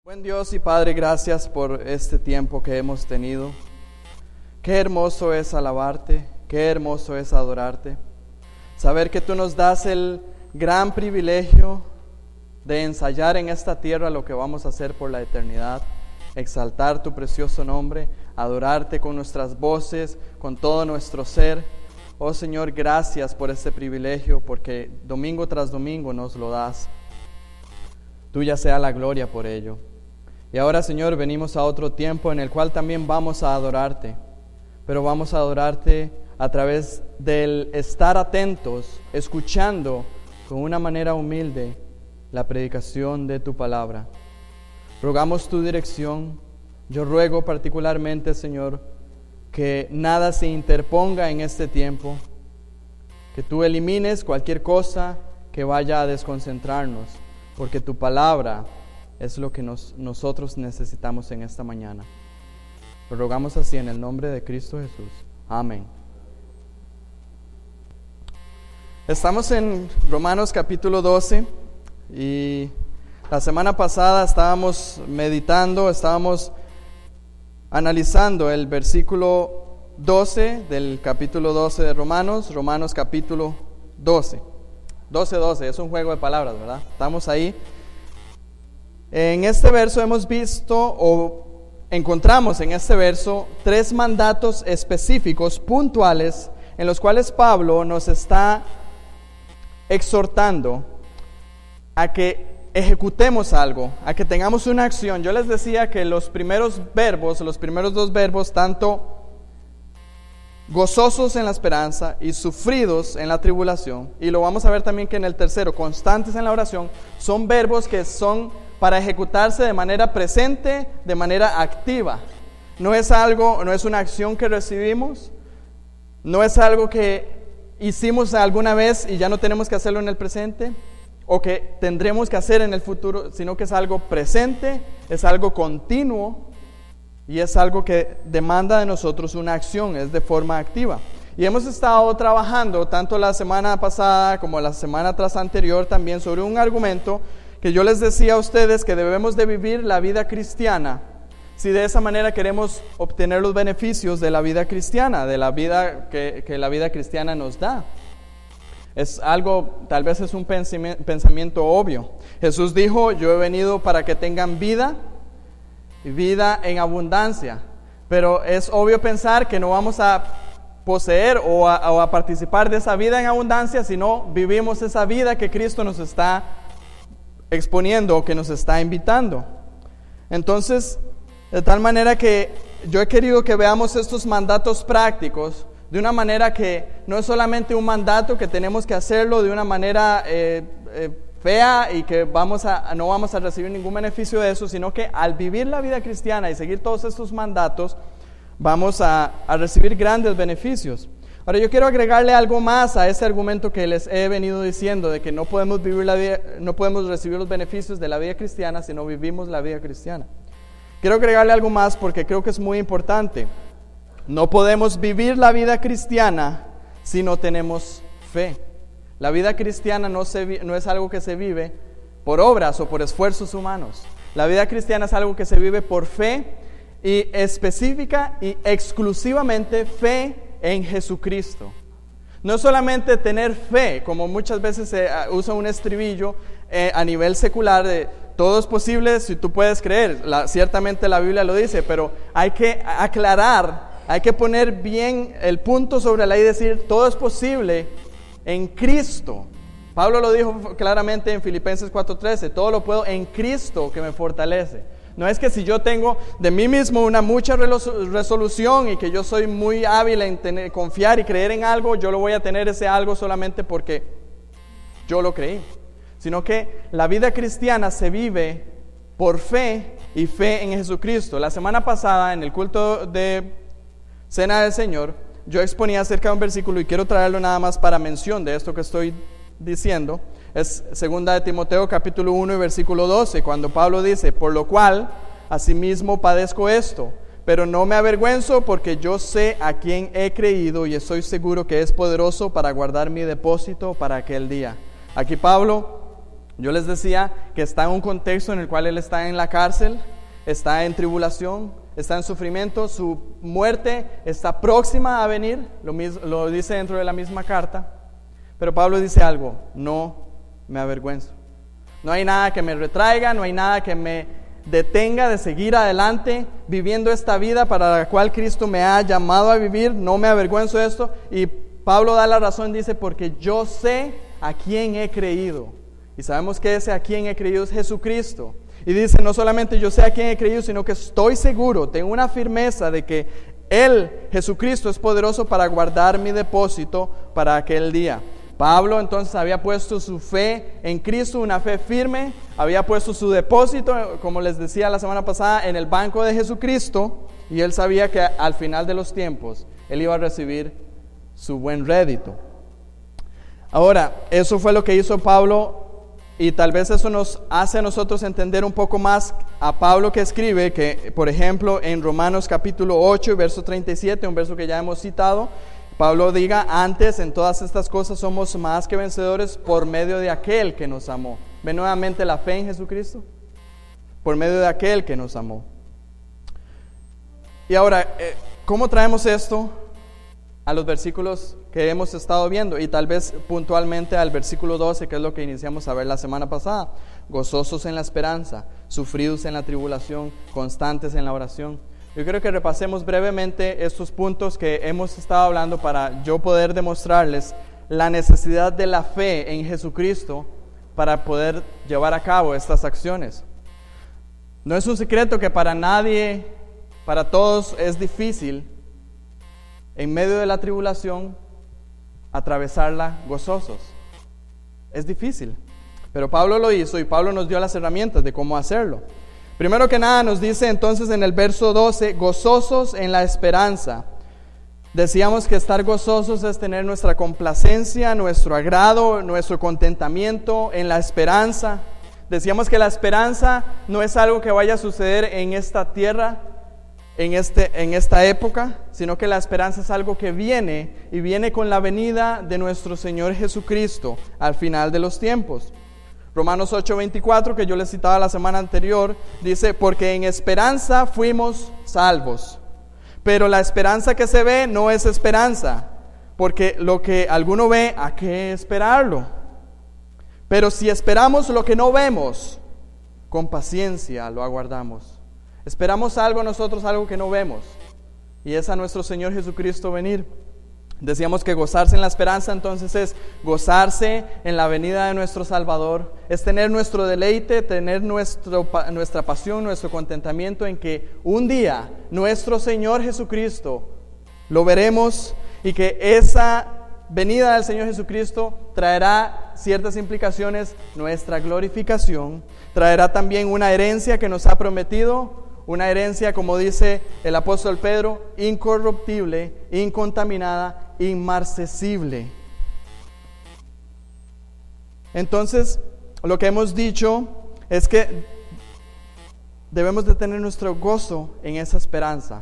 Buen Dios y Padre, gracias por este tiempo que hemos tenido. Qué hermoso es alabarte, qué hermoso es adorarte. Saber que tú nos das el gran privilegio de ensayar en esta tierra lo que vamos a hacer por la eternidad. Exaltar tu precioso nombre, adorarte con nuestras voces, con todo nuestro ser. Oh Señor, gracias por este privilegio, porque domingo tras domingo nos lo das. Tuya sea la gloria por ello. Y ahora, Señor, venimos a otro tiempo en el cual también vamos a adorarte, pero vamos a adorarte a través del estar atentos, escuchando con una manera humilde la predicación de tu palabra. Rogamos tu dirección. Yo ruego particularmente, Señor, que nada se interponga en este tiempo, que tú elimines cualquier cosa que vaya a desconcentrarnos, porque tu palabra es lo que nosotros necesitamos en esta mañana. Lo rogamos así en el nombre de Cristo Jesús. Amén. Estamos en Romanos capítulo 12 y la semana pasada estábamos meditando, estábamos analizando el versículo 12 del capítulo 12 de Romanos capítulo 12. 12, es un juego de palabras, ¿verdad? Estamos ahí. En este verso hemos visto o encontramos en este verso 3 mandatos específicos, puntuales, en los cuales Pablo nos está exhortando a que ejecutemos algo, a que tengamos una acción. Yo les decía que los primeros 2 verbos, tanto gozosos en la esperanza y sufridos en la tribulación, y lo vamos a ver también que en el tercero, constantes en la oración, son verbos que son para ejecutarse de manera presente, de manera activa. No es una acción que recibimos, no es algo que hicimos alguna vez y ya no tenemos que hacerlo en el presente, o que tendremos que hacer en el futuro, sino que es algo presente, es algo continuo, y es algo que demanda de nosotros una acción, es de forma activa. Y hemos estado trabajando, tanto la semana pasada como la semana tras anterior, también sobre un argumento que yo les decía a ustedes que debemos de vivir la vida cristiana, si de esa manera queremos obtener los beneficios de la vida cristiana, de la vida que la vida cristiana nos da. Es algo, tal vez es un pensamiento obvio. Jesús dijo: yo he venido para que tengan vida y vida en abundancia. Pero es obvio pensar que no vamos a poseer o a participar de esa vida en abundancia si no vivimos esa vida que Cristo nos está exponiendo o que nos está invitando. Entonces, de tal manera que yo he querido que veamos estos mandatos prácticos de una manera que no es solamente un mandato que tenemos que hacerlo de una manera fea y que no vamos a recibir ningún beneficio de eso, sino que al vivir la vida cristiana y seguir todos estos mandatos vamos a recibir grandes beneficios. Ahora, yo quiero agregarle algo más a ese argumento que les he venido diciendo de que no podemos recibir los beneficios de la vida cristiana si no vivimos la vida cristiana. Quiero agregarle algo más porque creo que es muy importante. No podemos vivir la vida cristiana si no tenemos fe. La vida cristiana no es algo que se vive por obras o por esfuerzos humanos. La vida cristiana es algo que se vive por fe, y específica y exclusivamente fe en Jesucristo. No solamente tener fe, como muchas veces se usa un estribillo a nivel secular de todo es posible si tú puedes creer. Ciertamente la Biblia lo dice, pero hay que aclarar, hay que poner bien el punto sobre la I y decir todo es posible en Cristo. Pablo lo dijo claramente en Filipenses 4:13, todo lo puedo en Cristo que me fortalece. No es que si yo tengo de mí mismo una mucha resolución y que yo soy muy hábil en confiar y creer en algo, yo lo voy a tener ese algo solamente porque yo lo creí. Sino que la vida cristiana se vive por fe y fe en Jesucristo. La semana pasada en el culto de Cena del Señor, yo exponía acerca de un versículo y quiero traerlo nada más para mención de esto que estoy diciendo. Es 2 de Timoteo capítulo 1 y versículo 12, cuando Pablo dice: por lo cual asimismo padezco esto, pero no me avergüenzo, porque yo sé a quién he creído y estoy seguro que es poderoso para guardar mi depósito para aquel día. Aquí Pablo Yo les decía que está en un contexto en el cual él está en la cárcel, está en tribulación, está en sufrimiento, su muerte está próxima a venir, lo dice dentro de la misma carta. Pero Pablo dice algo: no me avergüenzo. No hay nada que me retraiga, no hay nada que me detenga de seguir adelante viviendo esta vida para la cual Cristo me ha llamado a vivir. No me avergüenzo de esto. Y Pablo da la razón, dice: porque yo sé a quién he creído. Y sabemos que ese a quién he creído es Jesucristo. Y dice: no solamente yo sé a quién he creído, sino que estoy seguro, tengo una firmeza de que Él, Jesucristo, es poderoso para guardar mi depósito para aquel día. Pablo entonces había puesto su fe en Cristo, una fe firme, había puesto su depósito, como les decía la semana pasada, en el banco de Jesucristo, y él sabía que al final de los tiempos él iba a recibir su buen rédito. Ahora, eso fue lo que hizo Pablo, y tal vez eso nos hace a nosotros entender un poco más a Pablo, que escribe que, por ejemplo, en Romanos capítulo 8, verso 37, un verso que ya hemos citado, Pablo diga: antes en todas estas cosas somos más que vencedores por medio de aquel que nos amó. ¿Ven nuevamente la fe en Jesucristo? Por medio de aquel que nos amó. Y ahora, ¿cómo traemos esto a los versículos que hemos estado viendo? Y tal vez puntualmente al versículo 12, que es lo que iniciamos a ver la semana pasada. Gozosos en la esperanza, sufridos en la tribulación, constantes en la oración. Yo quiero que repasemos brevemente estos puntos que hemos estado hablando para yo poder demostrarles la necesidad de la fe en Jesucristo para poder llevar a cabo estas acciones. No es un secreto que para nadie, para todos es difícil en medio de la tribulación atravesarla gozosos. Es difícil, pero Pablo lo hizo y Pablo nos dio las herramientas de cómo hacerlo. Primero que nada nos dice entonces en el verso 12, gozosos en la esperanza. Decíamos que estar gozosos es tener nuestra complacencia, nuestro agrado, nuestro contentamiento en la esperanza. Decíamos que la esperanza no es algo que vaya a suceder en esta tierra, en esta época, sino que la esperanza es algo que viene y viene con la venida de nuestro Señor Jesucristo al final de los tiempos. Romanos 8:24, que yo les citaba la semana anterior, dice: porque en esperanza fuimos salvos. Pero la esperanza que se ve no es esperanza, porque lo que alguno ve, ¿a qué esperarlo? Pero si esperamos lo que no vemos, con paciencia lo aguardamos. Esperamos algo nosotros, algo que no vemos, y es a nuestro Señor Jesucristo venir. Decíamos que gozarse en la esperanza entonces es gozarse en la venida de nuestro Salvador, es tener nuestro deleite, tener nuestra pasión, nuestro contentamiento en que un día nuestro Señor Jesucristo lo veremos, y que esa venida del Señor Jesucristo traerá ciertas implicaciones, nuestra glorificación, traerá también una herencia que nos ha prometido. Una herencia, como dice el apóstol Pedro, incorruptible, incontaminada, inmarcesible. Entonces, lo que hemos dicho es que debemos de tener nuestro gozo en esa esperanza.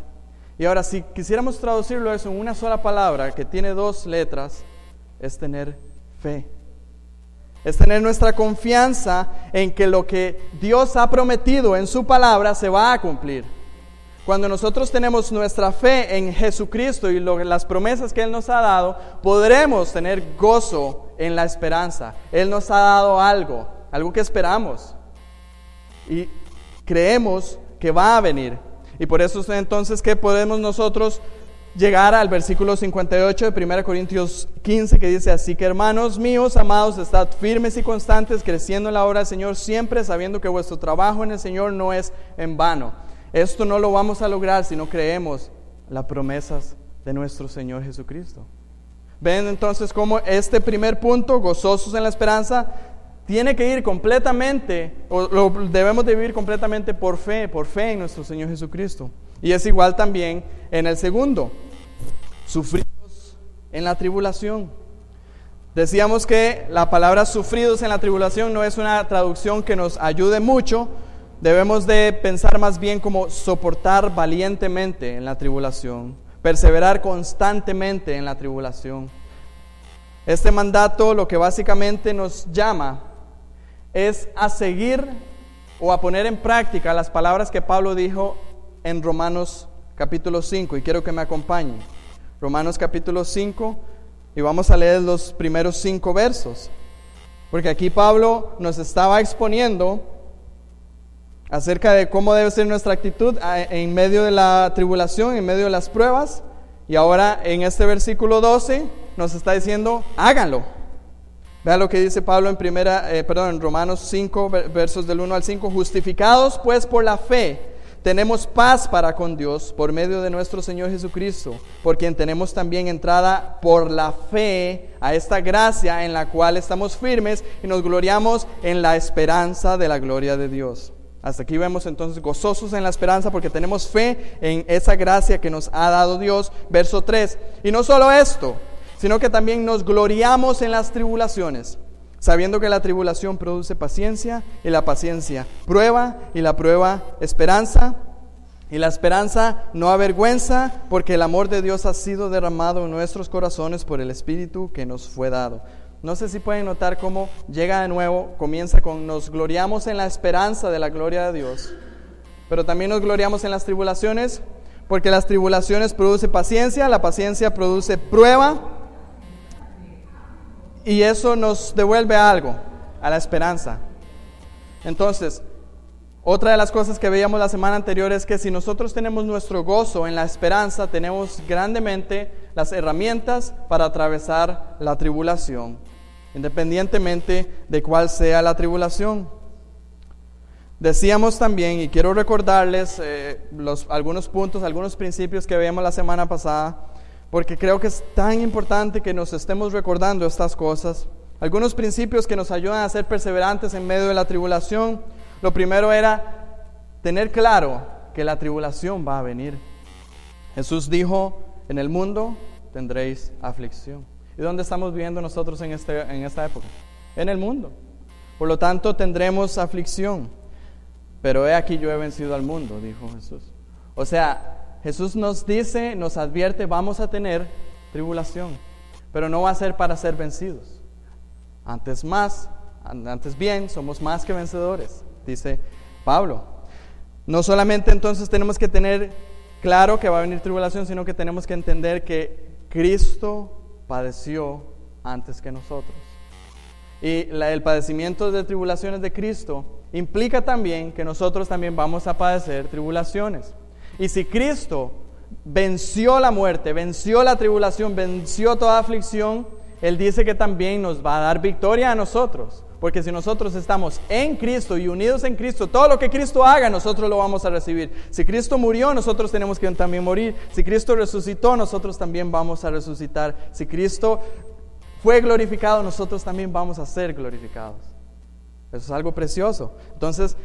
Y ahora, si quisiéramos traducirlo eso en una sola palabra, que tiene dos letras, es tener fe. Es tener nuestra confianza en que lo que Dios ha prometido en su palabra se va a cumplir. Cuando nosotros tenemos nuestra fe en Jesucristo y las promesas que Él nos ha dado, podremos tener gozo en la esperanza. Él nos ha dado algo que esperamos y creemos que va a venir. Y por eso entonces que podemos nosotros llegar al versículo 58 de 1 Corintios 15, que dice: así que, hermanos míos amados, estad firmes y constantes, creciendo en la obra del Señor, siempre sabiendo que vuestro trabajo en el Señor no es en vano. Esto no lo vamos a lograr si no creemos las promesas de nuestro Señor Jesucristo. Ven entonces cómo este primer punto, gozosos en la esperanza, tiene que ir completamente, o lo debemos de vivir completamente por fe en nuestro Señor Jesucristo. Y es igual también en el segundo, sufridos en la tribulación. Decíamos que la palabra sufridos en la tribulación no es una traducción que nos ayude mucho. Debemos de pensar más bien como soportar valientemente en la tribulación, perseverar constantemente en la tribulación. Este mandato lo que básicamente nos llama es a seguir o a poner en práctica las palabras que Pablo dijo en Romanos capítulo 5, y quiero que me acompañen. Romanos capítulo 5, y vamos a leer los primeros 5 versos, porque aquí Pablo nos estaba exponiendo acerca de cómo debe ser nuestra actitud en medio de la tribulación, en medio de las pruebas, y ahora en este versículo 12 nos está diciendo, háganlo. Vean lo que dice Pablo en Romanos 5, versos del 1 al 5. Justificados pues por la fe, tenemos paz para con Dios por medio de nuestro Señor Jesucristo, por quien tenemos también entrada por la fe a esta gracia en la cual estamos firmes y nos gloriamos en la esperanza de la gloria de Dios. Hasta aquí vemos entonces gozosos en la esperanza porque tenemos fe en esa gracia que nos ha dado Dios. Verso 3, y no solo esto, sino que también nos gloriamos en las tribulaciones, sabiendo que la tribulación produce paciencia, y la paciencia prueba, y la prueba esperanza, y la esperanza no avergüenza, porque el amor de Dios ha sido derramado en nuestros corazones por el Espíritu que nos fue dado. No sé si pueden notar cómo llega de nuevo, comienza con nos gloriamos en la esperanza de la gloria de Dios, pero también nos gloriamos en las tribulaciones, porque las tribulaciones producen paciencia, la paciencia produce prueba, y eso nos devuelve algo, a la esperanza. Entonces, otra de las cosas que veíamos la semana anterior es que si nosotros tenemos nuestro gozo en la esperanza, tenemos grandemente las herramientas para atravesar la tribulación, independientemente de cuál sea la tribulación. Decíamos también, y quiero recordarles algunos puntos, algunos principios que veíamos la semana pasada, porque creo que es tan importante que nos estemos recordando estas cosas. Algunos principios que nos ayudan a ser perseverantes en medio de la tribulación. Lo primero era tener claro que la tribulación va a venir. Jesús dijo, en el mundo tendréis aflicción. ¿Y dónde estamos viviendo nosotros en esta época? En el mundo. Por lo tanto tendremos aflicción. Pero he aquí yo he vencido al mundo, dijo Jesús. O sea, Jesús nos dice, nos advierte, vamos a tener tribulación, pero no va a ser para ser vencidos. Antes bien, somos más que vencedores, dice Pablo. No solamente entonces tenemos que tener claro que va a venir tribulación, sino que tenemos que entender que Cristo padeció antes que nosotros. Y el padecimiento de tribulaciones de Cristo implica también que nosotros también vamos a padecer tribulaciones. Y si Cristo venció la muerte, venció la tribulación, venció toda aflicción, Él dice que también nos va a dar victoria a nosotros. Porque si nosotros estamos en Cristo y unidos en Cristo, todo lo que Cristo haga, nosotros lo vamos a recibir. Si Cristo murió, nosotros tenemos que también morir. Si Cristo resucitó, nosotros también vamos a resucitar. Si Cristo fue glorificado, nosotros también vamos a ser glorificados. Eso es algo precioso. Entonces,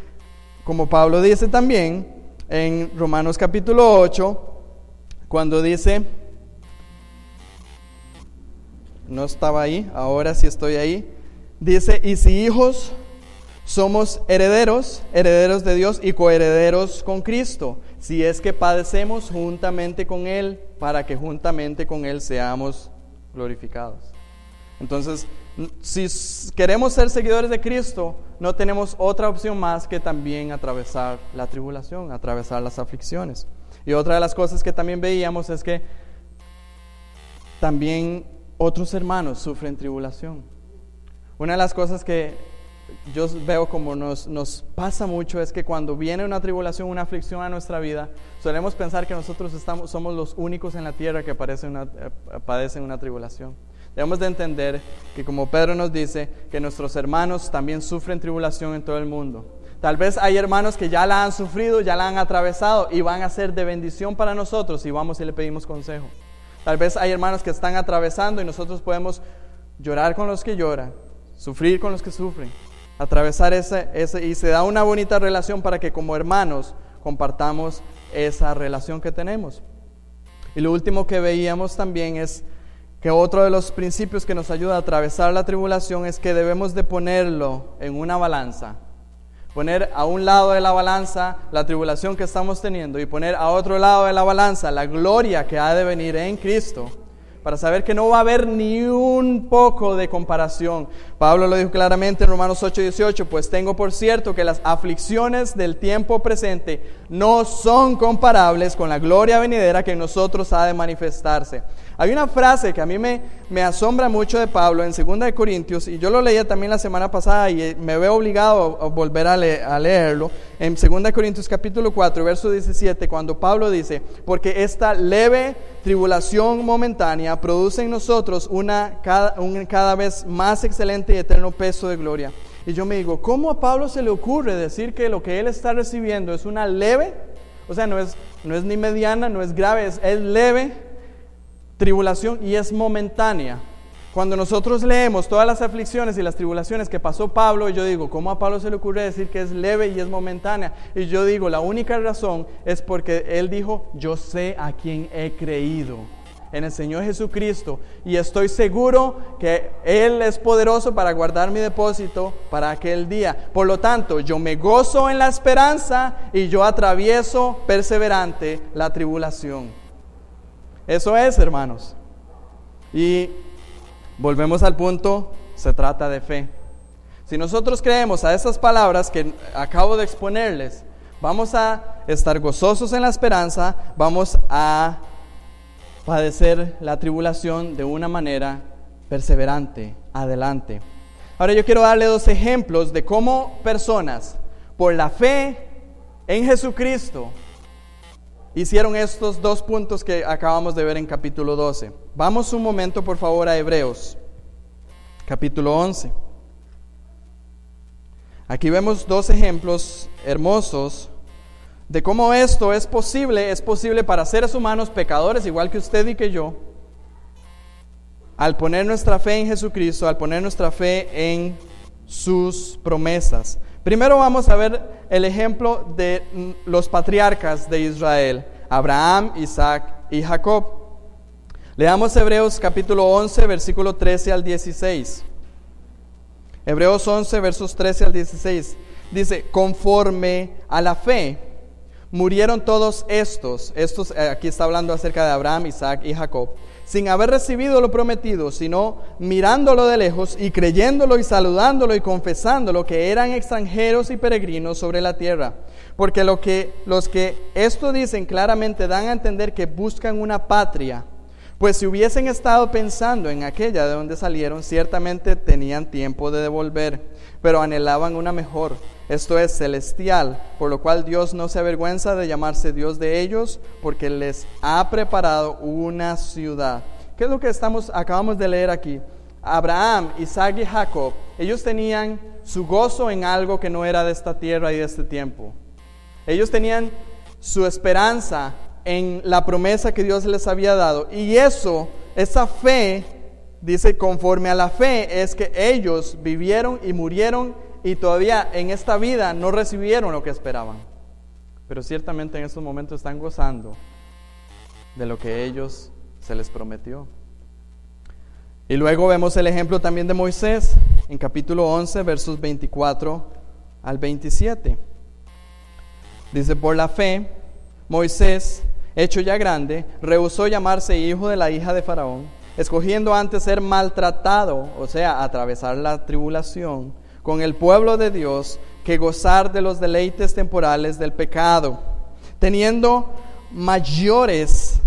como Pablo dice también en Romanos capítulo 8, cuando dice, no estaba ahí, ahora sí estoy ahí, dice, y si hijos, somos herederos de Dios y coherederos con Cristo, si es que padecemos juntamente con Él, para que juntamente con Él seamos glorificados. Entonces, si queremos ser seguidores de Cristo, no tenemos otra opción más que también atravesar la tribulación, atravesar las aflicciones. Y otra de las cosas que también veíamos es que también otros hermanos sufren tribulación. Una de las cosas que yo veo como nos pasa mucho es que cuando viene una tribulación, una aflicción a nuestra vida, solemos pensar que nosotros somos los únicos en la tierra que padecen una tribulación. Debemos de entender que, como Pedro nos dice, que nuestros hermanos también sufren tribulación en todo el mundo. Tal vez hay hermanos que ya la han sufrido, ya la han atravesado y van a ser de bendición para nosotros si vamos y le pedimos consejo. Tal vez hay hermanos que están atravesando y nosotros podemos llorar con los que lloran, sufrir con los que sufren, atravesar ese y se da una bonita relación para que como hermanos compartamos esa relación que tenemos. Y lo último que veíamos también es que otro de los principios que nos ayuda a atravesar la tribulación es que debemos de ponerlo en una balanza. Poner a un lado de la balanza la tribulación que estamos teniendo y poner a otro lado de la balanza la gloria que ha de venir en Cristo, para saber que no va a haber ni un poco de comparación, Pablo lo dijo claramente en Romanos 8:18, pues tengo por cierto que las aflicciones del tiempo presente no son comparables con la gloria venidera que en nosotros ha de manifestarse. Hay una frase que a mí me asombra mucho de Pablo en 2 Corintios, y yo lo leía también la semana pasada y me veo obligado a volver a leerlo, en 2 Corintios capítulo 4, verso 17, cuando Pablo dice, porque esta leve tribulación momentánea produce en nosotros un cada vez más excelente y eterno peso de gloria. Y yo me digo, ¿cómo a Pablo se le ocurre decir que lo que él está recibiendo es una leve, o sea, no es ni mediana, no es grave, es leve tribulación y es momentánea? Cuando nosotros leemos todas las aflicciones y las tribulaciones que pasó Pablo, yo digo, ¿cómo a Pablo se le ocurre decir que es leve y es momentánea? Y yo digo, la única razón es porque él dijo, yo sé a quién he creído, en el Señor Jesucristo, y estoy seguro que Él es poderoso para guardar mi depósito para aquel día. Por lo tanto, yo me gozo en la esperanza y yo atravieso perseverante la tribulación. Eso es, hermanos. Y volvemos al punto, se trata de fe. Si nosotros creemos a esas palabras que acabo de exponerles, vamos a estar gozosos en la esperanza, vamos a padecer la tribulación de una manera perseverante, adelante. Ahora yo quiero darle 2 ejemplos de cómo personas, por la fe en Jesucristo, hicieron estos 2 puntos que acabamos de ver en capítulo 12. Vamos un momento, por favor, a Hebreos, capítulo 11. Aquí vemos 2 ejemplos hermosos de cómo esto es posible para seres humanos pecadores, igual que usted y que yo, al poner nuestra fe en Jesucristo, al poner nuestra fe en sus promesas. Primero vamos a ver el ejemplo de los patriarcas de Israel, Abraham, Isaac y Jacob. Leamos Hebreos capítulo 11, versículo 13 al 16. Hebreos 11, versos 13 al 16. Dice, conforme a la fe, murieron todos estos, aquí está hablando acerca de Abraham, Isaac y Jacob, sin haber recibido lo prometido, sino mirándolo de lejos y creyéndolo y saludándolo y confesándolo que eran extranjeros y peregrinos sobre la tierra. Porque los que esto dicen claramente dan a entender que buscan una patria, pues si hubiesen estado pensando en aquella de donde salieron, ciertamente tenían tiempo de devolver, pero anhelaban una mejor, esto es celestial, por lo cual Dios no se avergüenza de llamarse Dios de ellos, porque les ha preparado una ciudad. ¿Qué es lo que acabamos de leer aquí? Abraham, Isaac y Jacob, ellos tenían su gozo en algo que no era de esta tierra y de este tiempo. Ellos tenían su esperanza en la promesa que Dios les había dado, y esa fe, dice, conforme a la fe, es que ellos vivieron y murieron y todavía en esta vida no recibieron lo que esperaban, pero ciertamente en estos momentos están gozando de lo que ellos se les prometió. Y luego vemos el ejemplo también de Moisés en capítulo 11, versos 24 al 27. Dice, por la fe, Moisés, hecho ya grande, rehusó llamarse hijo de la hija de Faraón, escogiendo antes ser maltratado, o sea, atravesar la tribulación, con el pueblo de Dios, que gozar de los deleites temporales del pecado, teniendo mayores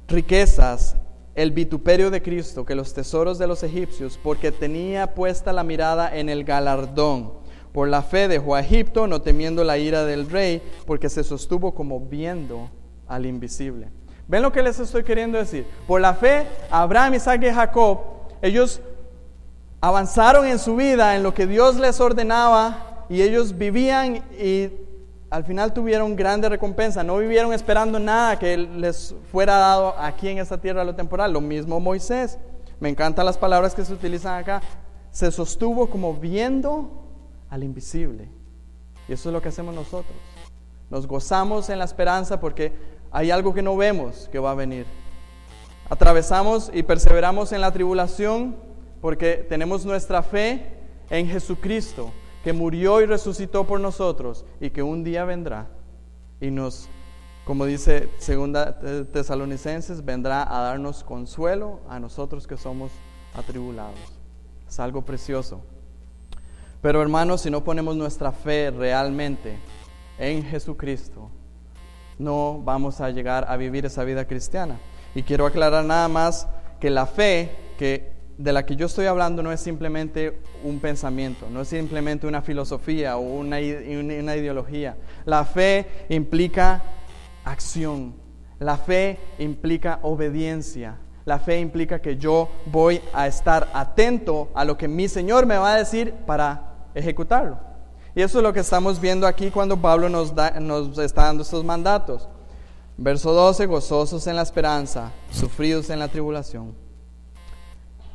riquezas el vituperio de Cristo que los tesoros de los egipcios, porque tenía puesta la mirada en el galardón. Por la fe dejó a Egipto, no temiendo la ira del rey, porque se sostuvo como viendo al invisible. ¿Ven lo que les estoy queriendo decir? Por la fe, Abraham, Isaac y Jacob, ellos avanzaron en su vida en lo que Dios les ordenaba, y ellos vivían y al final tuvieron grande recompensa. No vivieron esperando nada que les fuera dado aquí en esta tierra, lo temporal. Lo mismo Moisés. Me encantan las palabras que se utilizan acá. Se sostuvo como viendo al invisible. Y eso es lo que hacemos nosotros. Nos gozamos en la esperanza porque hay algo que no vemos que va a venir. Atravesamos y perseveramos en la tribulación porque tenemos nuestra fe en Jesucristo, que murió y resucitó por nosotros y que un día vendrá y nos, como dice 2 Tesalonicenses, vendrá a darnos consuelo a nosotros que somos atribulados. es algo precioso. Pero hermanos, si no ponemos nuestra fe realmente en Jesucristo, no vamos a llegar a vivir esa vida cristiana. Y quiero aclarar nada más que la fe de la que yo estoy hablando no es simplemente un pensamiento, no es simplemente una filosofía o una ideología. La fe implica acción, la fe implica obediencia, la fe implica que yo voy a estar atento a lo que mi Señor me va a decir para ejecutarlo. Y eso es lo que estamos viendo aquí cuando Pablo nos está dando estos mandatos. Verso 12, gozosos en la esperanza, sufridos en la tribulación.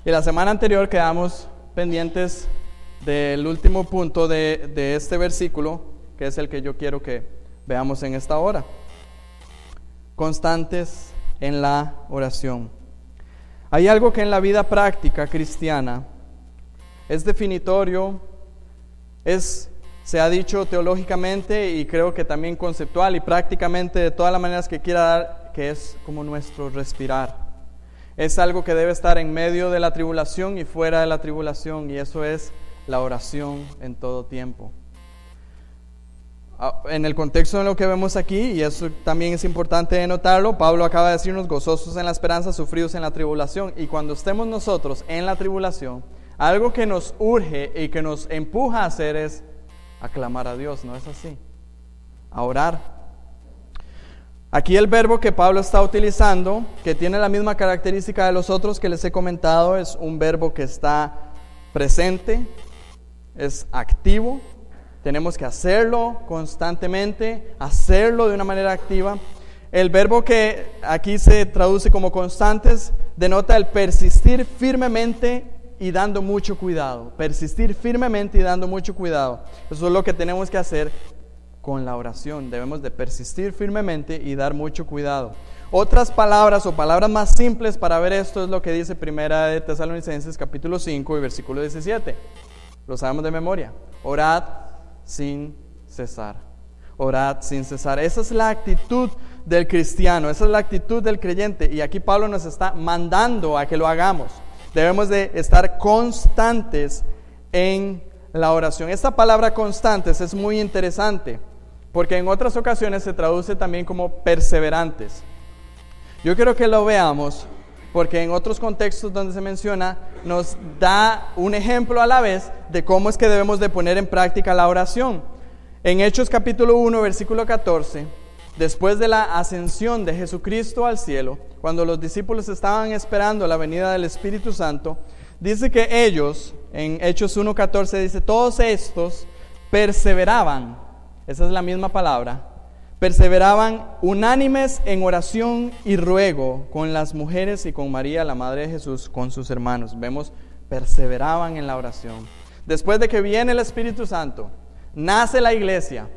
Y la semana anterior quedamos pendientes del último punto de este versículo, que es el que yo quiero que veamos en esta hora. Constantes en la oración. Hay algo que en la vida práctica cristiana es definitorio, se ha dicho teológicamente y creo que también conceptual y prácticamente de todas las maneras que quiera dar, que es como nuestro respirar. Es algo que debe estar en medio de la tribulación y fuera de la tribulación, y eso es la oración en todo tiempo. En el contexto de lo que vemos aquí, y eso también es importante notarlo, Pablo acaba de decirnos gozosos en la esperanza, sufridos en la tribulación, y cuando estemos nosotros en la tribulación, algo que nos urge y que nos empuja a hacer es a clamar a Dios, ¿no es así? A orar. Aquí el verbo que Pablo está utilizando, que tiene la misma característica de los otros que les he comentado, es un verbo que está presente, es activo, tenemos que hacerlo constantemente, hacerlo de una manera activa. El verbo que aquí se traduce como constantes denota el persistir firmemente y dando mucho cuidado. Persistir firmemente y dando mucho cuidado. Eso es lo que tenemos que hacer con la oración. Debemos de persistir firmemente y dar mucho cuidado. Otras palabras o palabras más simples para ver esto es lo que dice Primera de Tesalonicenses capítulo 5 y versículo 17. Lo sabemos de memoria. Orad sin cesar. Orad sin cesar. Esa es la actitud del cristiano, esa es la actitud del creyente. Y aquí Pablo nos está mandando a que lo hagamos. Debemos de estar constantes en la oración. Esta palabra constantes es muy interesante porque en otras ocasiones se traduce también como perseverantes. Yo quiero que lo veamos porque en otros contextos donde se menciona nos da un ejemplo a la vez de cómo es que debemos de poner en práctica la oración. En Hechos capítulo 1 versículo 14, después de la ascensión de Jesucristo al cielo, cuando los discípulos estaban esperando la venida del Espíritu Santo, dice que ellos, en Hechos 1:14 dice, todos estos perseveraban, esa es la misma palabra, perseveraban unánimes en oración y ruego con las mujeres y con María, la Madre de Jesús, con sus hermanos. Vemos, perseveraban en la oración. Después de que viene el Espíritu Santo, nace la iglesia.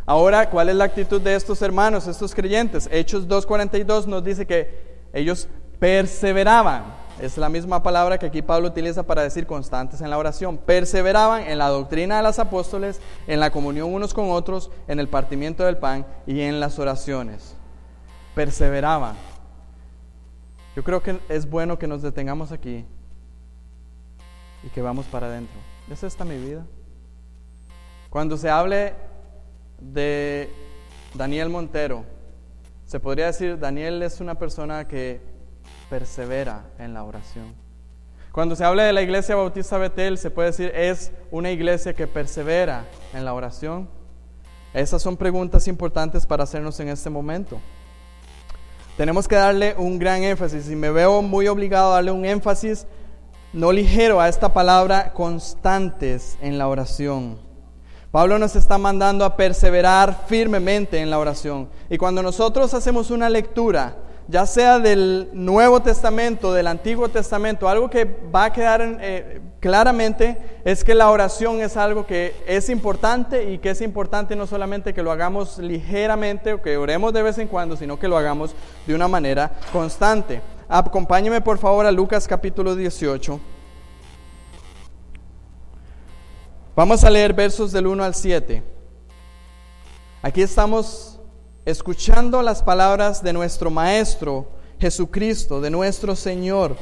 Ahora, ¿cuál es la actitud de estos hermanos, estos creyentes? Hechos 2:42 nos dice que ellos perseveraban. Es la misma palabra que aquí Pablo utiliza para decir constantes en la oración. Perseveraban en la doctrina de los apóstoles, en la comunión unos con otros, en el partimiento del pan y en las oraciones. Perseveraban. Yo creo que es bueno que nos detengamos aquí y que vamos para adentro. ¿Es esta mi vida? Cuando se hable de Daniel Montero, se podría decir, Daniel es una persona que persevera en la oración. Cuando se habla de la iglesia Bautista Betel, se puede decir, es una iglesia que persevera en la oración. Esas son preguntas importantes para hacernos en este momento. Tenemos que darle un gran énfasis, y me veo muy obligado a darle un énfasis no ligero a esta palabra, constantes en la oración. Pablo nos está mandando a perseverar firmemente en la oración. Y cuando nosotros hacemos una lectura, ya sea del Nuevo Testamento, del Antiguo Testamento, algo que va a quedar claramente es que la oración es algo que es importante, y que es importante no solamente que lo hagamos ligeramente o que oremos de vez en cuando, sino que lo hagamos de una manera constante. Acompáñeme por favor a Lucas capítulo 18. Vamos a leer versos del 1 al 7. Aquí estamos escuchando las palabras de nuestro Maestro Jesucristo, de nuestro Señor.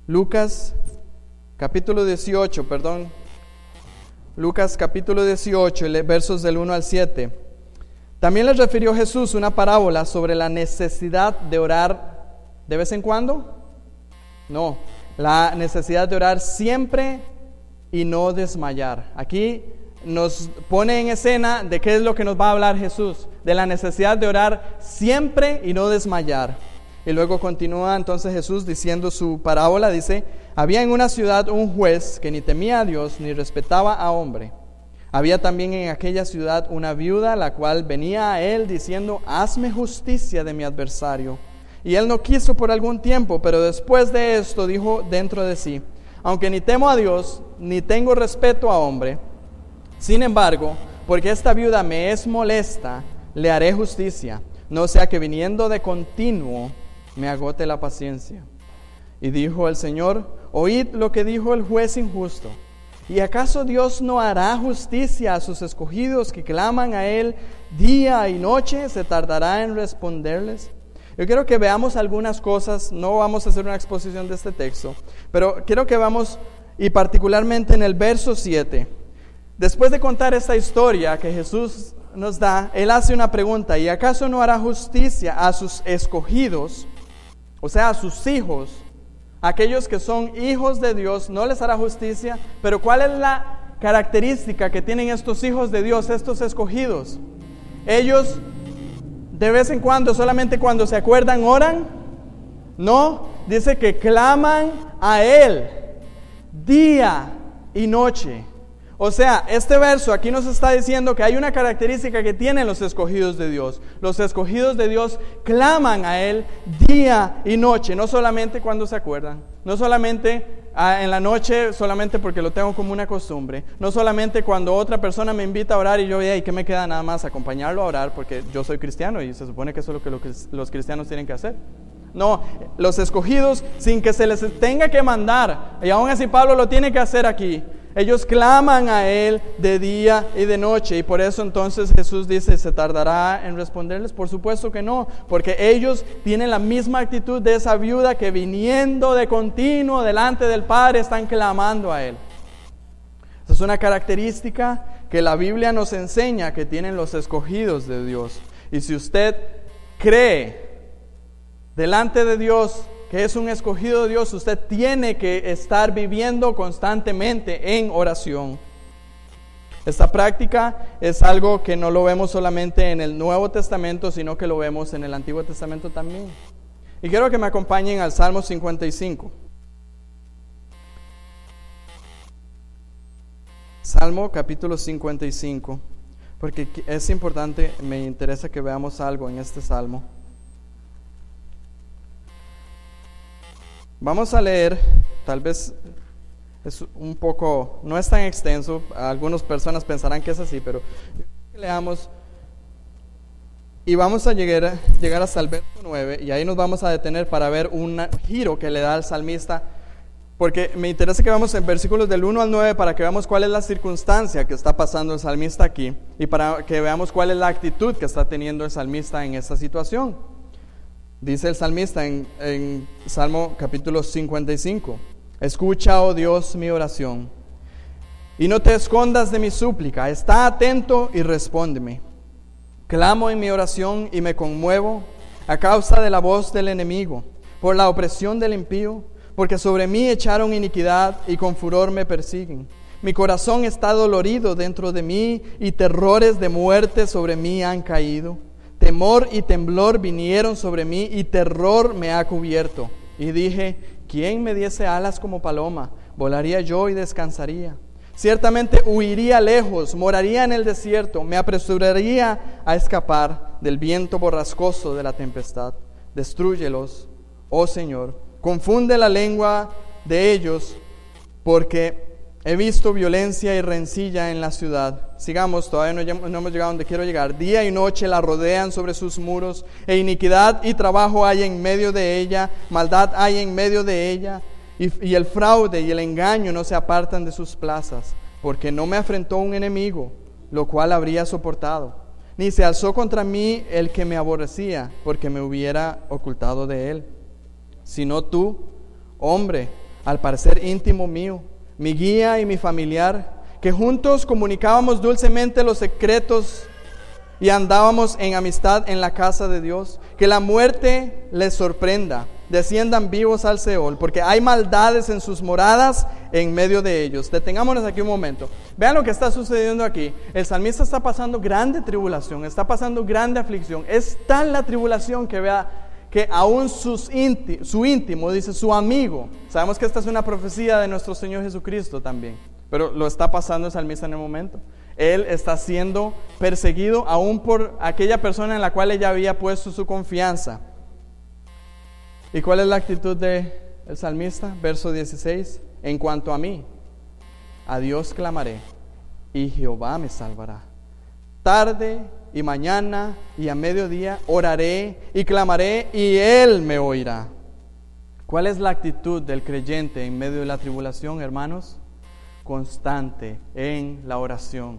Lucas capítulo 18, perdón. Lucas capítulo 18, versos del 1 al 7. También les refirió Jesús una parábola sobre la necesidad de orar ¿de vez en cuando? No, la necesidad de orar siempre y no desmayar. Aquí nos pone en escena de qué es lo que nos va a hablar Jesús, de la necesidad de orar siempre y no desmayar. Y luego continúa entonces Jesús diciendo su parábola, dice: había en una ciudad un juez que ni temía a Dios ni respetaba a hombre. Había también en aquella ciudad una viuda, la cual venía a él diciendo: hazme justicia de mi adversario. Y él no quiso por algún tiempo, pero después de esto dijo dentro de sí: aunque ni temo a Dios, ni tengo respeto a hombre, sin embargo, porque esta viuda me es molesta, le haré justicia, no sea que viniendo de continuo me agote la paciencia. Y dijo el Señor: oíd lo que dijo el juez injusto. ¿Y acaso Dios no hará justicia a sus escogidos que claman a Él día y noche? ¿Se tardará en responderles? Yo quiero que veamos algunas cosas. No vamos a hacer una exposición de este texto, pero quiero que vamos, y particularmente en el verso 7. Después de contar esta historia que Jesús nos da, Él hace una pregunta: ¿y acaso no hará justicia a sus escogidos? O sea, a sus hijos. Aquellos que son hijos de Dios, no les hará justicia. Pero ¿cuál es la característica que tienen estos hijos de Dios, estos escogidos? Ellos de vez en cuando, solamente cuando se acuerdan, oran. No, dice que claman a Él día y noche. O sea, este verso aquí nos está diciendo que hay una característica que tienen los escogidos de Dios. Los escogidos de Dios claman a Él día y noche, no solamente cuando se acuerdan, no solamente en la noche, solamente porque lo tengo como una costumbre, no solamente cuando otra persona me invita a orar y yo, ¿y qué me queda nada más? Acompañarlo a orar porque yo soy cristiano y se supone que eso es lo que los cristianos tienen que hacer. No, los escogidos sin que se les tenga que mandar, y aún así Pablo lo tiene que hacer aquí. Ellos claman a Él de día y de noche, y por eso entonces Jesús dice: ¿se tardará en responderles? Por supuesto que no, porque ellos tienen la misma actitud de esa viuda que viniendo de continuo delante del Padre están clamando a Él. Esa es una característica que la Biblia nos enseña que tienen los escogidos de Dios. Y si usted cree delante de Dios que es un escogido de Dios, usted tiene que estar viviendo constantemente en oración. Esta práctica es algo que no lo vemos solamente en el Nuevo Testamento, sino que lo vemos en el Antiguo Testamento también. Y quiero que me acompañen al Salmo 55. Salmo capítulo 55, porque es importante, me interesa que veamos algo en este Salmo. Vamos a leer, tal vez es un poco, no es tan extenso, algunas personas pensarán que es así, pero leamos y vamos a llegar hasta el verso 9, y ahí nos vamos a detener para ver un giro que le da al salmista, porque me interesa que vamos en versículos del 1 al 9 para que veamos cuál es la circunstancia que está pasando el salmista aquí, y para que veamos cuál es la actitud que está teniendo el salmista en esta situación. Dice el salmista en Salmo capítulo 55: escucha, oh Dios, mi oración, y no te escondas de mi súplica, está atento y respóndeme. Clamo en mi oración y me conmuevo a causa de la voz del enemigo, por la opresión del impío, porque sobre mí echaron iniquidad y con furor me persiguen. Mi corazón está dolorido dentro de mí y terrores de muerte sobre mí han caído. Temor y temblor vinieron sobre mí y terror me ha cubierto. Y dije: ¿quién me diese alas como paloma? Volaría yo y descansaría. Ciertamente huiría lejos, moraría en el desierto, me apresuraría a escapar del viento borrascoso de la tempestad. Destrúyelos, oh Señor, confunde la lengua de ellos, porque he visto violencia y rencilla en la ciudad. Sigamos, todavía no hemos llegado donde quiero llegar. Día y noche la rodean sobre sus muros, e iniquidad y trabajo hay en medio de ella, maldad hay en medio de ella, y el fraude y el engaño no se apartan de sus plazas, porque no me afrentó un enemigo, lo cual habría soportado, ni se alzó contra mí el que me aborrecía, porque me hubiera ocultado de él. Sino tú, hombre, al parecer íntimo mío, mi guía y mi familiar, que juntos comunicábamos dulcemente los secretos y andábamos en amistad en la casa de Dios. Que la muerte les sorprenda, desciendan vivos al Seol, porque hay maldades en sus moradas en medio de ellos. Detengámonos aquí un momento. Vean lo que está sucediendo aquí. El salmista está pasando grande tribulación, está pasando grande aflicción. Es tal la tribulación que aún su íntimo, dice su amigo. Sabemos que esta es una profecía de nuestro Señor Jesucristo también, pero lo está pasando el salmista en el momento. Él está siendo perseguido aún por aquella persona en la cual ella había puesto su confianza. ¿Y cuál es la actitud del salmista? Verso 16. En cuanto a mí, a Dios clamaré y Jehová me salvará. Tarde y mañana y a mediodía oraré y clamaré y Él me oirá. ¿Cuál es la actitud del creyente en medio de la tribulación, hermanos? Constante en la oración.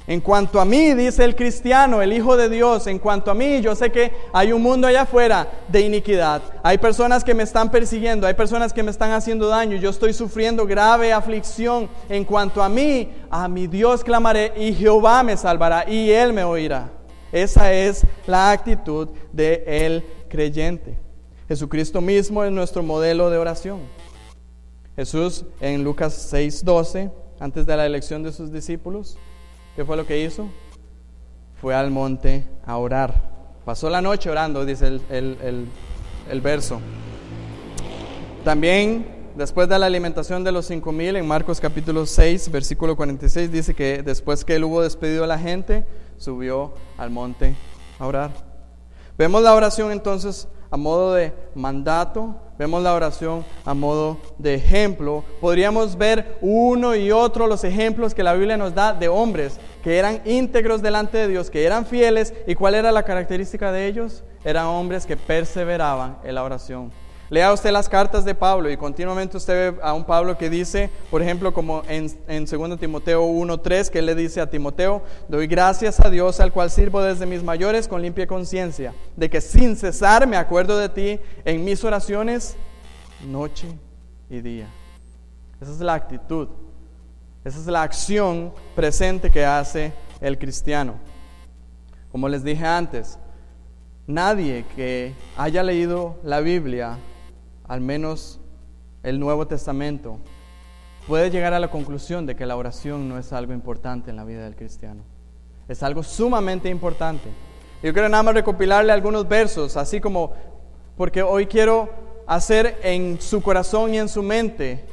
En cuanto a mí, dice el cristiano, el Hijo de Dios, en cuanto a mí, yo sé que hay un mundo allá afuera de iniquidad. Hay personas que me están persiguiendo, hay personas que me están haciendo daño, yo estoy sufriendo grave aflicción. En cuanto a mí, a mi Dios clamaré y Jehová me salvará y Él me oirá. Esa es la actitud del creyente. Jesucristo mismo es nuestro modelo de oración. Jesús en Lucas 6:12, antes de la elección de sus discípulos, ¿qué fue lo que hizo? Fue al monte a orar. Pasó la noche orando, dice el verso. También, después de la alimentación de los 5,000, en Marcos capítulo 6, versículo 46, dice que después que él hubo despedido a la gente, subió al monte a orar. Vemos la oración entonces a modo de mandato, vemos la oración a modo de ejemplo. Podríamos ver uno y otro los ejemplos que la Biblia nos da de hombres que eran íntegros delante de Dios, que eran fieles. ¿Y cuál era la característica de ellos? Eran hombres que perseveraban en la oración. Lea usted las cartas de Pablo y continuamente usted ve a un Pablo que dice, por ejemplo, como en 2 Timoteo 1:3, que él le dice a Timoteo: doy gracias a Dios, al cual sirvo desde mis mayores con limpia conciencia, de que sin cesar me acuerdo de ti en mis oraciones noche y día. Esa es la actitud, esa es la acción presente que hace el cristiano. Como les dije antes, nadie que haya leído la Biblia, al menos el Nuevo Testamento, puede llegar a la conclusión de que la oración no es algo importante en la vida del cristiano. Es algo sumamente importante. Yo quiero nada más recopilarle algunos versos, así como, porque hoy quiero hacer en su corazón y en su mente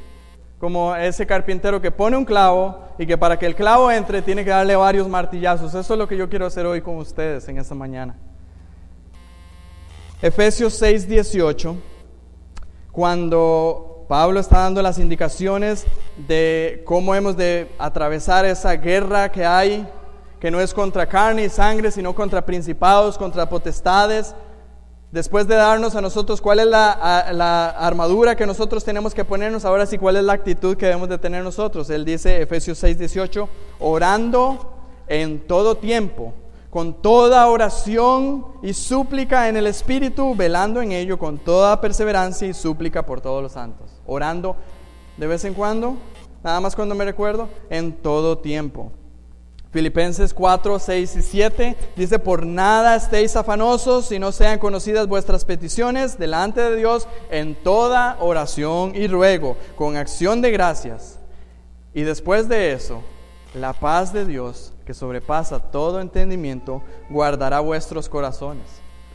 como ese carpintero que pone un clavo y que para que el clavo entre tiene que darle varios martillazos. Eso es lo que yo quiero hacer hoy con ustedes en esta mañana. Efesios 6:18, cuando Pablo está dando las indicaciones de cómo hemos de atravesar esa guerra que hay, que no es contra carne y sangre, sino contra principados, contra potestades. Después de darnos a nosotros cuál es la armadura que nosotros tenemos que ponernos, ahora sí, cuál es la actitud que debemos de tener nosotros. Él dice, Efesios 6:18, orando en todo tiempo, con toda oración y súplica en el Espíritu, velando en ello con toda perseverancia y súplica por todos los santos. Orando de vez en cuando, nada más cuando me recuerdo, en todo tiempo. Filipenses 4:6 y 7 dice, por nada estéis afanosos, si no sean conocidas vuestras peticiones delante de Dios en toda oración y ruego, con acción de gracias. Y después de eso, la paz de Dios, que sobrepasa todo entendimiento, guardará vuestros corazones.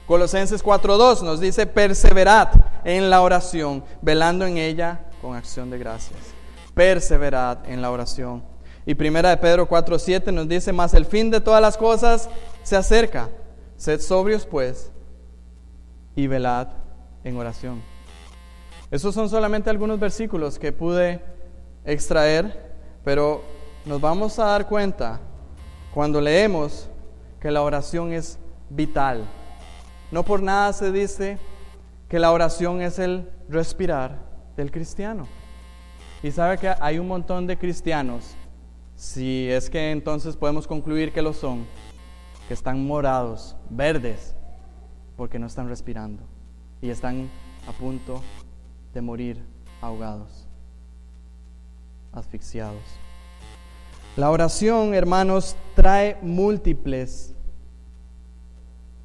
Colosenses 4:2 nos dice, perseverad en la oración, velando en ella con acción de gracias. Perseverad en la oración. Y 1 de Pedro 4:7 nos dice, mas el fin de todas las cosas se acerca. Sed sobrios pues, y velad en oración. Esos son solamente algunos versículos que pude extraer, pero nos vamos a dar cuenta cuando leemos que la oración es vital. No por nada se dice que la oración es el respirar del cristiano. Y sabe que hay un montón de cristianos, si es que entonces podemos concluir que lo son, que están morados, verdes, porque no están respirando y están a punto de morir ahogados, asfixiados. La oración, hermanos, trae múltiples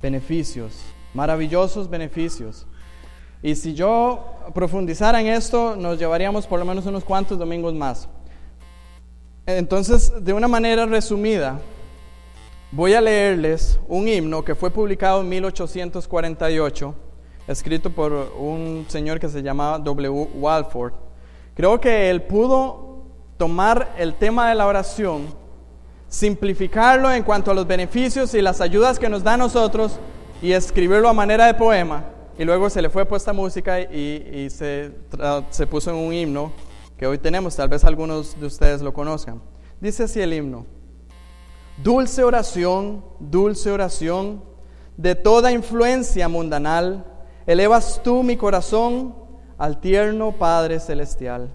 beneficios, maravillosos beneficios. Y si yo profundizara en esto, nos llevaríamos por lo menos unos cuantos domingos más. Entonces, de una manera resumida, voy a leerles un himno que fue publicado en 1848, escrito por un señor que se llamaba W. Walford. Creo que él pudo tomar el tema de la oración, simplificarlo en cuanto a los beneficios y las ayudas que nos da a nosotros y escribirlo a manera de poema, y luego se le fue puesta música y se puso en un himno que hoy tenemos. Tal vez algunos de ustedes lo conozcan. Dice así el himno: dulce oración, de toda influencia mundanal, elevas tú mi corazón al tierno Padre Celestial.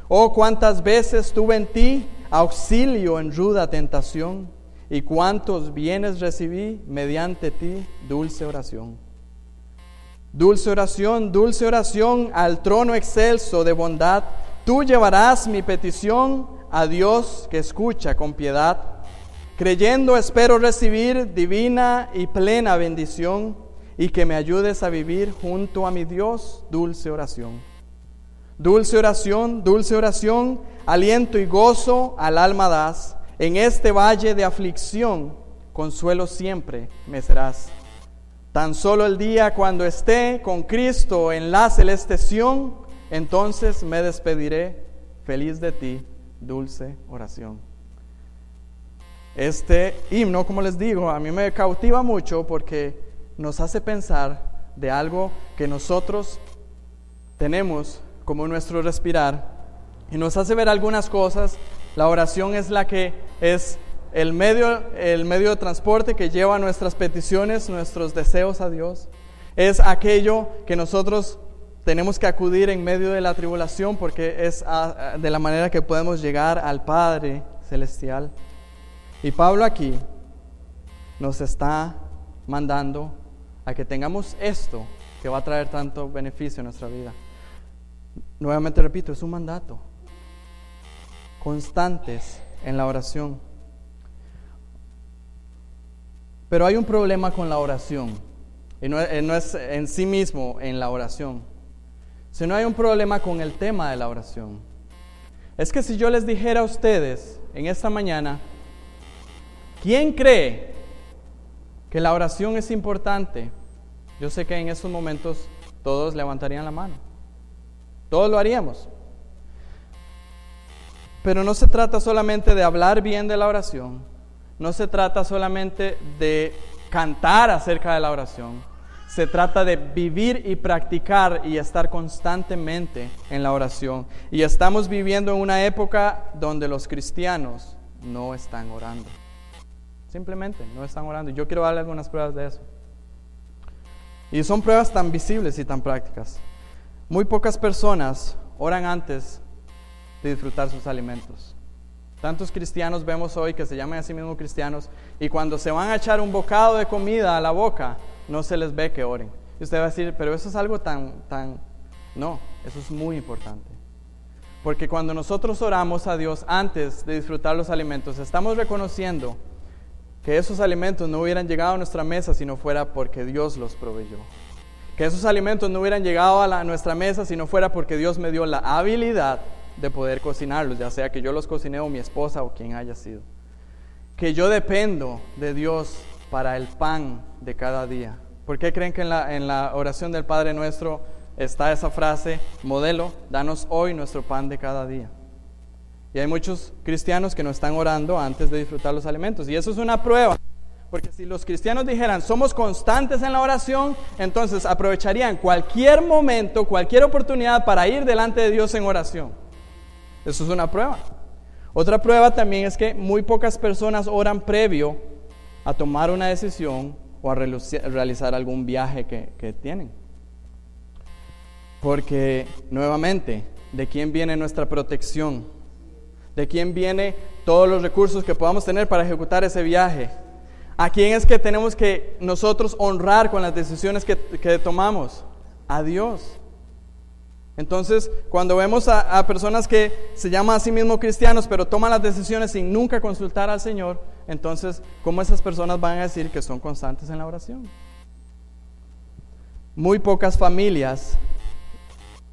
Oh, cuántas veces tuve en ti auxilio en ruda tentación, y cuántos bienes recibí mediante ti, dulce oración. Dulce oración, al trono excelso de bondad, tú llevarás mi petición a Dios que escucha con piedad. Creyendo espero recibir divina y plena bendición, y que me ayudes a vivir junto a mi Dios. Dulce oración, aliento y gozo al alma das. En este valle de aflicción, consuelo siempre me serás. Tan solo el día cuando esté con Cristo en la celeste Sión, entonces me despediré feliz de ti, dulce oración. Este himno, como les digo, a mí me cautiva mucho porque nos hace pensar de algo que nosotros tenemos como nuestro respirar, y nos hace ver algunas cosas. La oración es la que es el medio de transporte que lleva nuestras peticiones, nuestros deseos a Dios. Es aquello que nosotros tenemos que acudir en medio de la tribulación, porque es de la manera que podemos llegar al Padre Celestial. Y Pablo aquí nos está mandando a que tengamos esto que va a traer tanto beneficio a nuestra vida. Nuevamente repito, es un mandato. Constantes en la oración. Pero hay un problema con la oración, y no es en sí mismo en la oración, sino hay un problema con el tema de la oración. Es que si yo les dijera a ustedes en esta mañana, ¿quién cree que la oración es importante? Yo sé que en estos momentos todos levantarían la mano, todos lo haríamos. Pero no se trata solamente de hablar bien de la oración, no se trata solamente de cantar acerca de la oración, se trata de vivir y practicar y estar constantemente en la oración. Y estamos viviendo en una época donde los cristianos no están orando. Simplemente no están orando. Yo quiero darle algunas pruebas de eso. Y son pruebas tan visibles y tan prácticas. Muy pocas personas oran antes de disfrutar sus alimentos. Tantos cristianos vemos hoy que se llaman a sí mismos cristianos, y cuando se van a echar un bocado de comida a la boca, no se les ve que oren. Y usted va a decir, pero eso es algo tan... No, eso es muy importante. Porque cuando nosotros oramos a Dios antes de disfrutar los alimentos, estamos reconociendo que esos alimentos no hubieran llegado a nuestra mesa si no fuera porque Dios los proveyó. Que esos alimentos no hubieran llegado a nuestra mesa si no fuera porque Dios me dio la habilidad de poder cocinarlos, ya sea que yo los cociné o mi esposa o quien haya sido. Que yo dependo de Dios para el pan de cada día. ¿Por qué creen que en la oración del Padre Nuestro está esa frase, modelo, danos hoy nuestro pan de cada día? Y hay muchos cristianos que no están orando antes de disfrutar los alimentos, y eso es una prueba. Porque si los cristianos dijeran, somos constantes en la oración, entonces aprovecharían cualquier momento, cualquier oportunidad para ir delante de Dios en oración. Eso es una prueba. Otra prueba también es que muy pocas personas oran previo a tomar una decisión o a realizar algún viaje que tienen. Porque, nuevamente, ¿de quién viene nuestra protección? ¿De quién viene todos los recursos que podamos tener para ejecutar ese viaje? ¿A quién es que tenemos que nosotros honrar con las decisiones que tomamos? A Dios. Entonces, cuando vemos a personas que se llaman a sí mismos cristianos, pero toman las decisiones sin nunca consultar al Señor, entonces, ¿cómo esas personas van a decir que son constantes en la oración? Muy pocas familias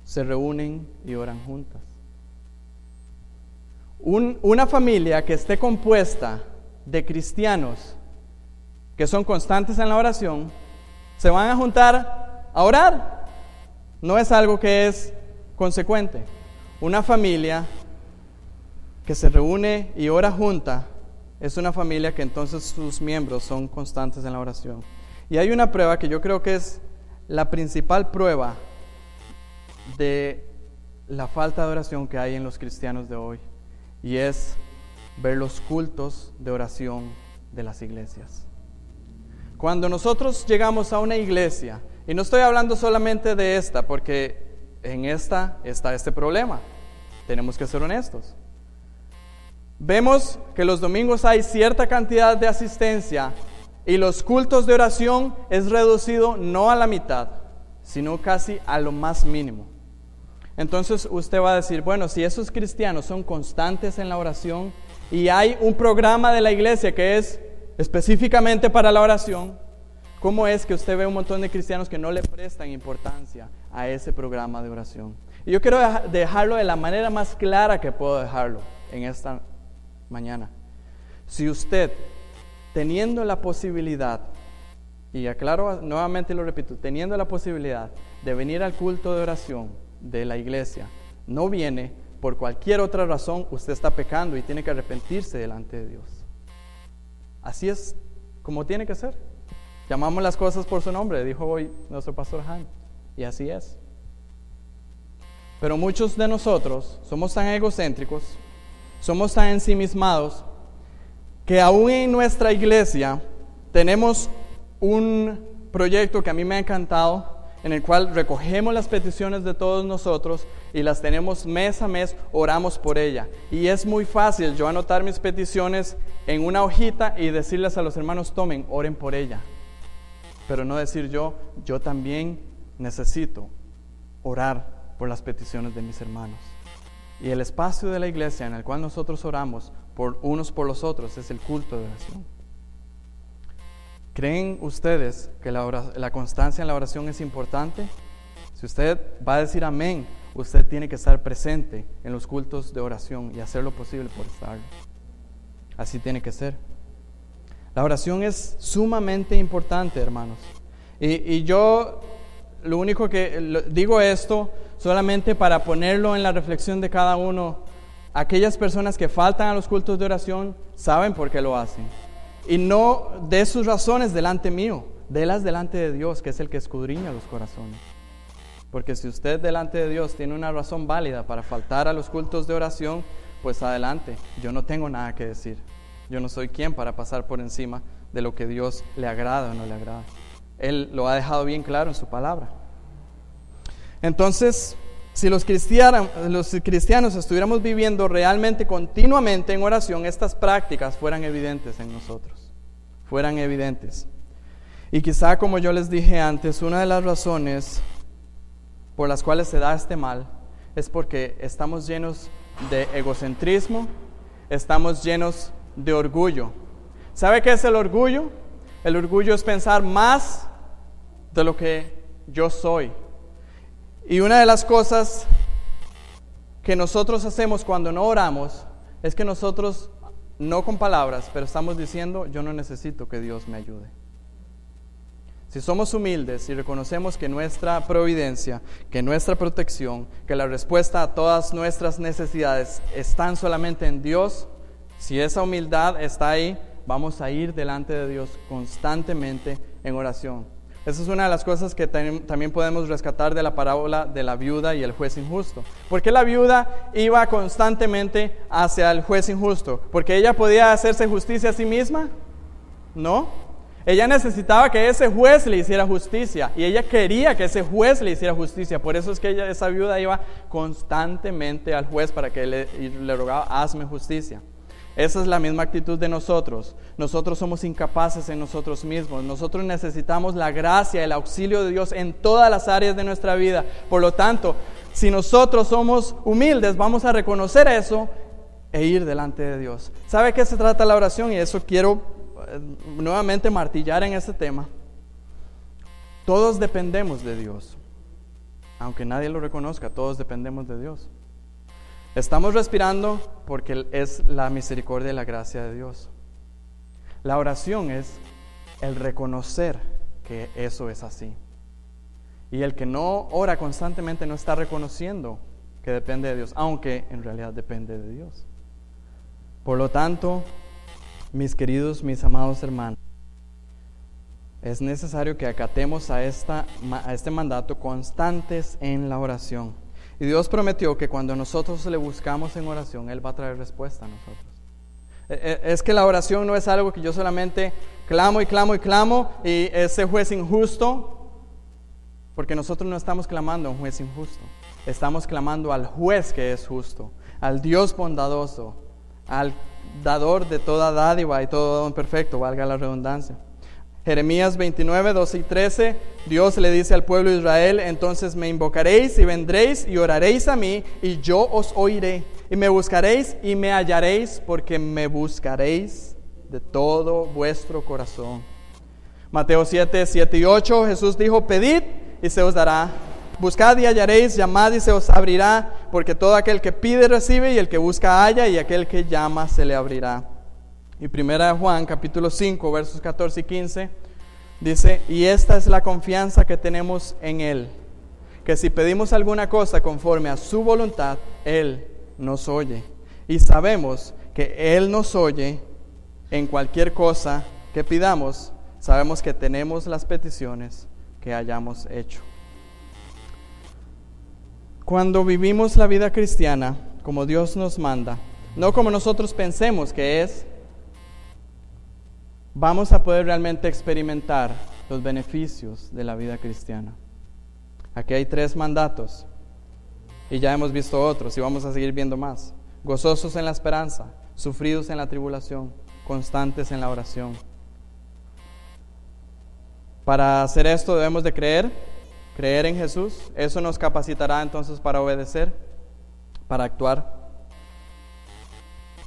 se reúnen y oran juntas. Una familia que esté compuesta de cristianos que son constantes en la oración, se van a juntar a orar. No es algo que es consecuente. Una familia que se reúne y ora junta es una familia que entonces sus miembros son constantes en la oración. Y hay una prueba que yo creo que es la principal prueba de la falta de oración que hay en los cristianos de hoy, y es ver los cultos de oración de las iglesias. Cuando nosotros llegamos a una iglesia, y no estoy hablando solamente de esta, porque en esta está este problema, tenemos que ser honestos. Vemos que los domingos hay cierta cantidad de asistencia y los cultos de oración es reducido no a la mitad, sino casi a lo más mínimo. Entonces usted va a decir, bueno, si esos cristianos son constantes en la oración y hay un programa de la iglesia que es específicamente para la oración, ¿cómo es que usted ve un montón de cristianos que no le prestan importancia a ese programa de oración? Y yo quiero dejarlo de la manera más clara que puedo dejarlo en esta mañana. Si usted, teniendo la posibilidad, y aclaro nuevamente y lo repito, teniendo la posibilidad de venir al culto de oración de la iglesia, no viene por cualquier otra razón, usted está pecando y tiene que arrepentirse delante de Dios. Así es como tiene que ser. Llamamos las cosas por su nombre, dijo hoy nuestro pastor Han, y así es. Pero muchos de nosotros somos tan egocéntricos, somos tan ensimismados, que aún en nuestra iglesia tenemos un proyecto que a mí me ha encantado, en el cual recogemos las peticiones de todos nosotros y las tenemos mes a mes, oramos por ella. Y es muy fácil yo anotar mis peticiones en una hojita y decirles a los hermanos, tomen, oren por ella. Pero no decir yo también necesito orar por las peticiones de mis hermanos. Y el espacio de la iglesia en el cual nosotros oramos por unos por los otros es el culto de oración. ¿Creen ustedes que la constancia en la oración es importante? Si usted va a decir amén, usted tiene que estar presente en los cultos de oración y hacer lo posible por estarlo. Así tiene que ser. La oración es sumamente importante, hermanos. Y yo lo único que digo esto solamente para ponerlo en la reflexión de cada uno. Aquellas personas que faltan a los cultos de oración saben por qué lo hacen. Y no de sus razones delante mío, délas delante de Dios, que es el que escudriña los corazones. Porque si usted delante de Dios tiene una razón válida para faltar a los cultos de oración, pues adelante, yo no tengo nada que decir. Yo no soy quien para pasar por encima de lo que Dios le agrada o no le agrada. Él lo ha dejado bien claro en su palabra. Entonces, si los cristianos estuviéramos viviendo realmente continuamente en oración, estas prácticas fueran evidentes en nosotros, fueran evidentes. Y quizá, como yo les dije antes, una de las razones por las cuales se da este mal es porque estamos llenos de egocentrismo, estamos llenos de orgullo. ¿Sabe qué es el orgullo? El orgullo es pensar más de lo que yo soy. Y una de las cosas que nosotros hacemos cuando no oramos es que nosotros, no con palabras, pero estamos diciendo, yo no necesito que Dios me ayude. Si somos humildes y reconocemos que nuestra providencia, que nuestra protección, que la respuesta a todas nuestras necesidades están solamente en Dios, si esa humildad está ahí, vamos a ir delante de Dios constantemente en oración. Esa es una de las cosas que también podemos rescatar de la parábola de la viuda y el juez injusto. ¿Por qué la viuda iba constantemente hacia el juez injusto? ¿Porque ella podía hacerse justicia a sí misma? No. Ella necesitaba que ese juez le hiciera justicia y ella quería que ese juez le hiciera justicia. Por eso es que esa viuda iba constantemente al juez para que le rogaba, hazme justicia. Esa es la misma actitud de nosotros. Nosotros somos incapaces en nosotros mismos. Nosotros necesitamos la gracia, el auxilio de Dios en todas las áreas de nuestra vida. Por lo tanto, si nosotros somos humildes, vamos a reconocer eso e ir delante de Dios. ¿Sabe qué se trata la oración? Y eso quiero nuevamente martillar en este tema. Todos dependemos de Dios. Aunque nadie lo reconozca, todos dependemos de Dios. Estamos respirando porque es la misericordia y la gracia de Dios. La oración es el reconocer que eso es así. Y el que no ora constantemente no está reconociendo que depende de Dios, aunque en realidad depende de Dios. Por lo tanto, mis queridos, mis amados hermanos, es necesario que acatemos a este mandato constantes en la oración. Y Dios prometió que cuando nosotros le buscamos en oración, Él va a traer respuesta a nosotros. Es que la oración no es algo que yo solamente clamo y clamo y clamo y ese juez injusto, porque nosotros no estamos clamando a un juez injusto. Estamos clamando al juez que es justo, al Dios bondadoso, al dador de toda dádiva y todo don perfecto, valga la redundancia. Jeremías 29, 12 y 13, Dios le dice al pueblo de Israel: entonces me invocaréis y vendréis y oraréis a mí, y yo os oiré, y me buscaréis y me hallaréis, porque me buscaréis de todo vuestro corazón. Mateo 7, 7 y 8, Jesús dijo: pedid y se os dará, buscad y hallaréis, llamad y se os abrirá, porque todo aquel que pide recibe, y el que busca halla, y aquel que llama se le abrirá. Y 1 Juan capítulo 5 versos 14 y 15 dice: y esta es la confianza que tenemos en Él, que si pedimos alguna cosa conforme a su voluntad, Él nos oye. Y sabemos que Él nos oye en cualquier cosa que pidamos. Sabemos que tenemos las peticiones que hayamos hecho. Cuando vivimos la vida cristiana como Dios nos manda, no como nosotros pensemos que es, vamos a poder realmente experimentar los beneficios de la vida cristiana. Aquí hay 3 mandatos y ya hemos visto otros y vamos a seguir viendo más. Gozosos en la esperanza, sufridos en la tribulación, constantes en la oración. Para hacer esto debemos de creer en Jesús. Eso nos capacitará entonces para obedecer, para actuar.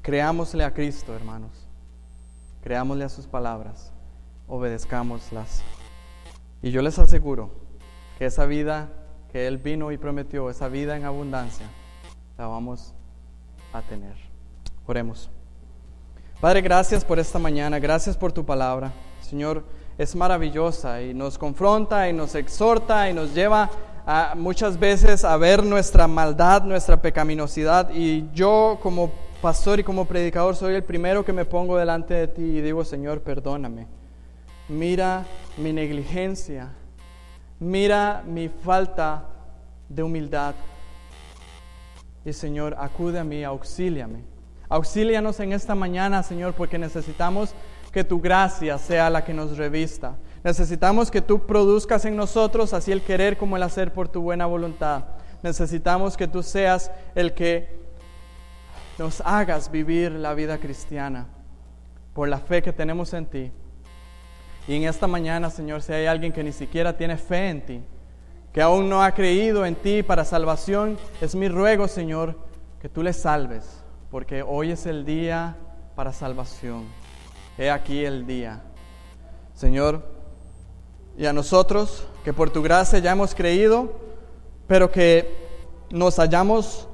Creámosle a Cristo, hermanos. Creámosle a sus palabras, obedezcámoslas. Y yo les aseguro que esa vida que Él vino y prometió, esa vida en abundancia, la vamos a tener. Oremos. Padre, gracias por esta mañana, gracias por tu palabra. Señor, es maravillosa y nos confronta y nos exhorta y nos lleva muchas veces a ver nuestra maldad, nuestra pecaminosidad. Y yo como pastor y como predicador soy el primero que me pongo delante de ti y digo: Señor, perdóname. Mira mi negligencia, mira mi falta de humildad. Y Señor, acude a mí, auxíliame. Auxílianos en esta mañana, Señor, porque necesitamos que tu gracia sea la que nos revista. Necesitamos que tú produzcas en nosotros así el querer como el hacer por tu buena voluntad. Necesitamos que tú seas el que nos hagas vivir la vida cristiana por la fe que tenemos en ti. Y en esta mañana, Señor, si hay alguien que ni siquiera tiene fe en ti, que aún no ha creído en ti para salvación, es mi ruego, Señor, que tú le salves, porque hoy es el día para salvación. He aquí el día. Señor, y a nosotros que por tu gracia ya hemos creído, pero que nos hallamos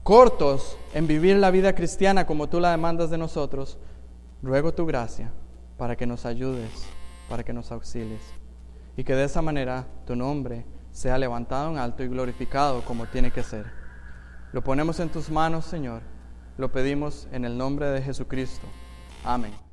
cortos en vivir la vida cristiana como tú la demandas de nosotros, ruego tu gracia para que nos ayudes, para que nos auxilies, y que de esa manera tu nombre sea levantado en alto y glorificado como tiene que ser. Lo ponemos en tus manos, Señor, lo pedimos en el nombre de Jesucristo. Amén.